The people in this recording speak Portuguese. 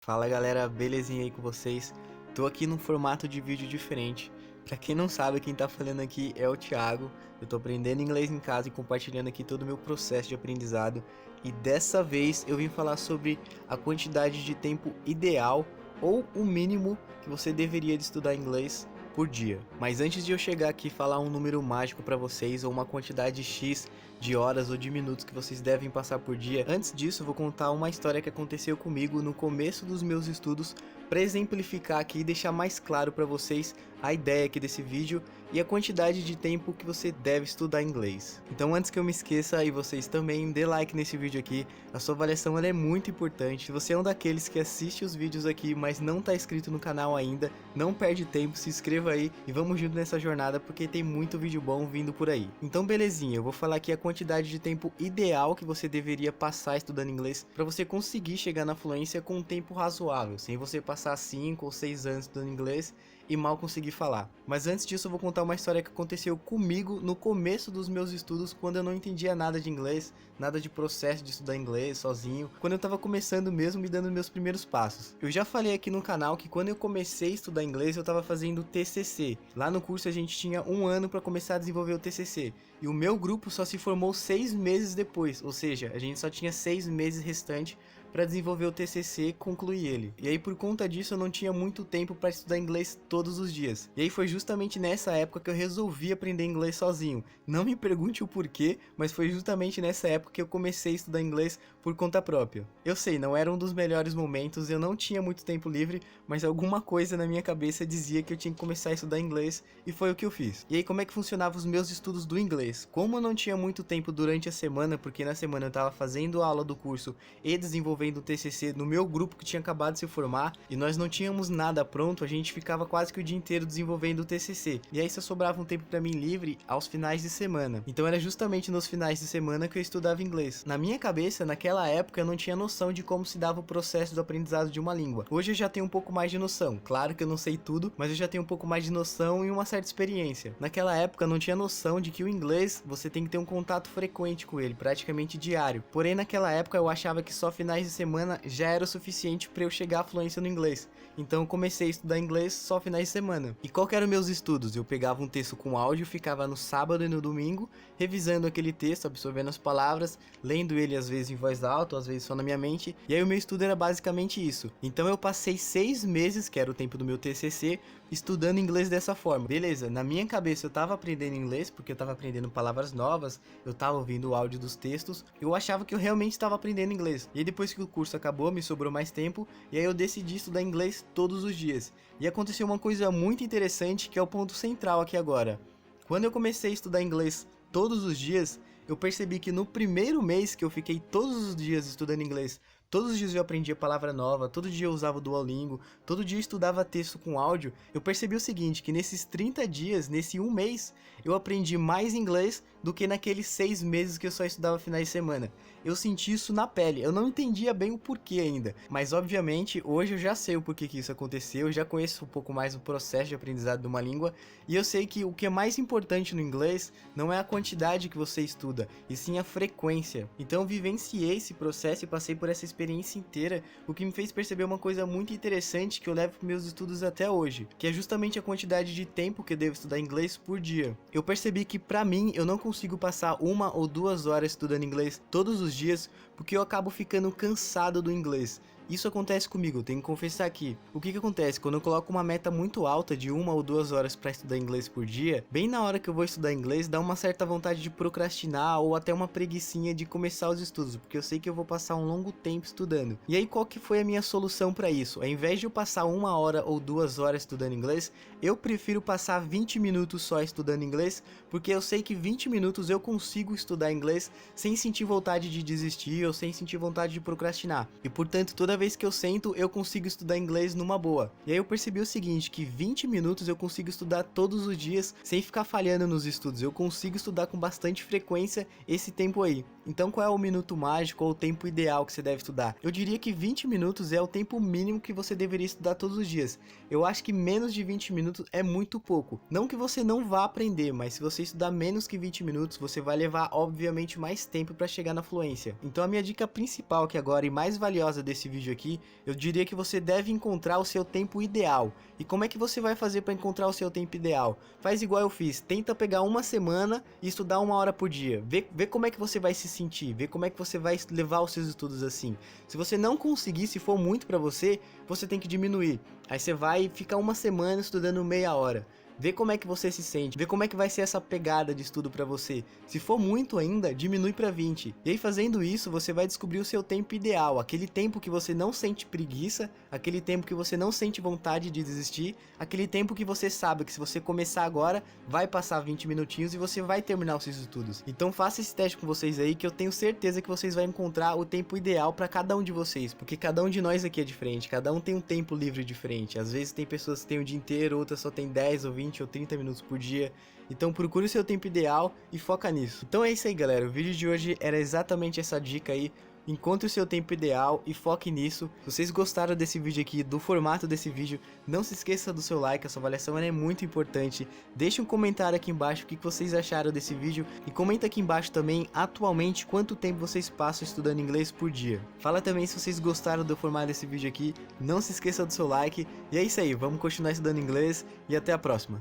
Fala galera, belezinha aí com vocês? Tô aqui num formato de vídeo diferente. Pra quem não sabe, quem tá falando aqui é o Thiago. Eu tô aprendendo inglês em casa e compartilhando aqui todo o meu processo de aprendizado. E dessa vez eu vim falar sobre a quantidade de tempo ideal ou o mínimo que você deveria de estudar inglês por dia. Mas antes de eu chegar aqui e falar um número mágico pra vocês ou uma quantidade X de horas ou de minutos que vocês devem passar por dia, antes disso eu vou contar uma história que aconteceu comigo no começo dos meus estudos para exemplificar aqui e deixar mais claro para vocês a ideia aqui desse vídeo e a quantidade de tempo que você deve estudar inglês. Então antes que eu me esqueça, e vocês também, dê like nesse vídeo aqui, a sua avaliação ela é muito importante. Se você é um daqueles que assiste os vídeos aqui, mas não tá inscrito no canal ainda, não perde tempo, se inscreva aí e vamos junto nessa jornada porque tem muito vídeo bom vindo por aí. Então belezinha, eu vou falar aqui a quantidade de tempo ideal que você deveria passar estudando inglês para você conseguir chegar na fluência com um tempo razoável, sem você passar 5 ou 6 anos estudando inglês e mal conseguir falar. Mas antes disso eu vou contar uma história que aconteceu comigo no começo dos meus estudos, quando eu não entendia nada de inglês, nada de processo de estudar inglês sozinho, quando eu tava começando mesmo e dando meus primeiros passos. Eu já falei aqui no canal que quando eu comecei a estudar inglês eu tava fazendo TCC. Lá no curso a gente tinha um ano para começar a desenvolver o TCC, e o meu grupo só se formou 6 meses depois, ou seja, a gente só tinha 6 meses restante para desenvolver o TCC e concluir ele. E aí por conta disso eu não tinha muito tempo para estudar inglês todos os dias. E aí foi justamente nessa época que eu resolvi aprender inglês sozinho. Não me pergunte o porquê, mas foi justamente nessa época que eu comecei a estudar inglês por conta própria. Eu sei, não era um dos melhores momentos, eu não tinha muito tempo livre, mas alguma coisa na minha cabeça dizia que eu tinha que começar a estudar inglês e foi o que eu fiz. E aí como é que funcionava os meus estudos do inglês? Como eu não tinha muito tempo durante a semana, porque na semana eu estava fazendo a aula do curso e desenvolvendo o TCC no meu grupo que tinha acabado de se formar, e nós não tínhamos nada pronto, a gente ficava quase que o dia inteiro desenvolvendo o TCC, e aí só sobrava um tempo para mim livre aos finais de semana. Então era justamente nos finais de semana que eu estudava inglês. Na minha cabeça, naquela época, eu não tinha noção de como se dava o processo do aprendizado de uma língua. Hoje eu já tenho um pouco mais de noção. Claro que eu não sei tudo, mas eu já tenho um pouco mais de noção e uma certa experiência. Naquela época eu não tinha noção de que o inglês, você tem que ter um contato frequente com ele, praticamente diário. Porém naquela época eu achava que só finais de semana já era o suficiente para eu chegar à fluência no inglês. Então eu comecei a estudar inglês só finais de semana. E qual que eram meus estudos? Eu pegava um texto com áudio, ficava no sábado e no domingo revisando aquele texto, absorvendo as palavras, lendo ele às vezes em voz alta, às vezes só na minha mente. E aí o meu estudo era basicamente isso. Então eu passei 6 meses, que era o tempo do meu TCC, estudando inglês dessa forma. Beleza, na minha cabeça eu tava aprendendo inglês porque eu tava aprendendo palavras novas, eu tava ouvindo o áudio dos textos, eu achava que eu realmente estava aprendendo inglês. E aí depois que o curso acabou, me sobrou mais tempo, e aí eu decidi estudar inglês todos os dias. E aconteceu uma coisa muito interessante, que é o ponto central aqui agora. Quando eu comecei a estudar inglês todos os dias, eu percebi que no primeiro mês que eu fiquei todos os dias estudando inglês, todos os dias eu aprendia palavra nova, todo dia eu usava o Duolingo, todo dia eu estudava texto com áudio, eu percebi o seguinte, que nesses 30 dias, nesse um mês, eu aprendi mais inglês do que naqueles 6 meses que eu só estudava finais de semana. Eu senti isso na pele, eu não entendia bem o porquê ainda, mas obviamente hoje eu já sei o porquê que isso aconteceu, eu já conheço um pouco mais o processo de aprendizado de uma língua, e eu sei que o que é mais importante no inglês não é a quantidade que você estuda, e sim a frequência. Então eu vivenciei esse processo e passei por essa experiência inteira, o que me fez perceber uma coisa muito interessante que eu levo para meus estudos até hoje, que é justamente a quantidade de tempo que eu devo estudar inglês por dia. Eu percebi que pra mim eu não consigo passar 1 ou 2 horas estudando inglês todos os dias, porque eu acabo ficando cansado do inglês. Isso acontece comigo, eu tenho que confessar aqui. O que acontece? Quando eu coloco uma meta muito alta de 1 ou 2 horas para estudar inglês por dia, bem na hora que eu vou estudar inglês, dá uma certa vontade de procrastinar ou até uma preguicinha de começar os estudos, porque eu sei que eu vou passar um longo tempo estudando. E aí qual que foi a minha solução para isso? Ao invés de eu passar 1 hora ou 2 horas estudando inglês, eu prefiro passar 20 minutos só estudando inglês, porque eu sei que 20 minutos eu consigo estudar inglês sem sentir vontade de desistir ou sem sentir vontade de procrastinar. E portanto, toda vez que eu sento, eu consigo estudar inglês numa boa. E aí eu percebi o seguinte, que 20 minutos eu consigo estudar todos os dias sem ficar falhando nos estudos. Eu consigo estudar com bastante frequência esse tempo aí. Então qual é o minuto mágico ou o tempo ideal que você deve estudar? Eu diria que 20 minutos é o tempo mínimo que você deveria estudar todos os dias. Eu acho que menos de 20 minutos é muito pouco. Não que você não vá aprender, mas se você estudar menos que 20 minutos, você vai levar obviamente mais tempo para chegar na fluência. Então a minha dica principal aqui agora e mais valiosa desse vídeo aqui, eu diria que você deve encontrar o seu tempo ideal. E como é que você vai fazer para encontrar o seu tempo ideal? Faz igual eu fiz, tenta pegar uma semana e estudar 1 hora por dia. Vê como é que você vai se sentir, vê como é que você vai levar os seus estudos assim. Se você não conseguir, se for muito para você, você tem que diminuir. Aí você vai ficar uma semana estudando meia hora. Vê como é que você se sente, vê como é que vai ser essa pegada de estudo pra você. Se for muito ainda, diminui pra 20. E aí fazendo isso, você vai descobrir o seu tempo ideal, aquele tempo que você não sente preguiça, aquele tempo que você não sente vontade de desistir, aquele tempo que você sabe que se você começar agora, vai passar 20 minutinhos e você vai terminar os seus estudos. Então faça esse teste com vocês aí, que eu tenho certeza que vocês vão encontrar o tempo ideal pra cada um de vocês, porque cada um de nós aqui é diferente, cada um tem um tempo livre diferente. Às vezes tem pessoas que têm o dia inteiro, outras só tem 10 ou 20 ou 30 minutos por dia. Então procure o seu tempo ideal e foca nisso. Então é isso aí, galera, o vídeo de hoje era exatamente essa dica aí. Encontre o seu tempo ideal e foque nisso. Se vocês gostaram desse vídeo aqui, do formato desse vídeo, não se esqueça do seu like, a sua avaliação é muito importante. Deixe um comentário aqui embaixo o que vocês acharam desse vídeo e comenta aqui embaixo também, atualmente, quanto tempo vocês passam estudando inglês por dia. Fala também se vocês gostaram do formato desse vídeo aqui, não se esqueça do seu like. E é isso aí, vamos continuar estudando inglês e até a próxima.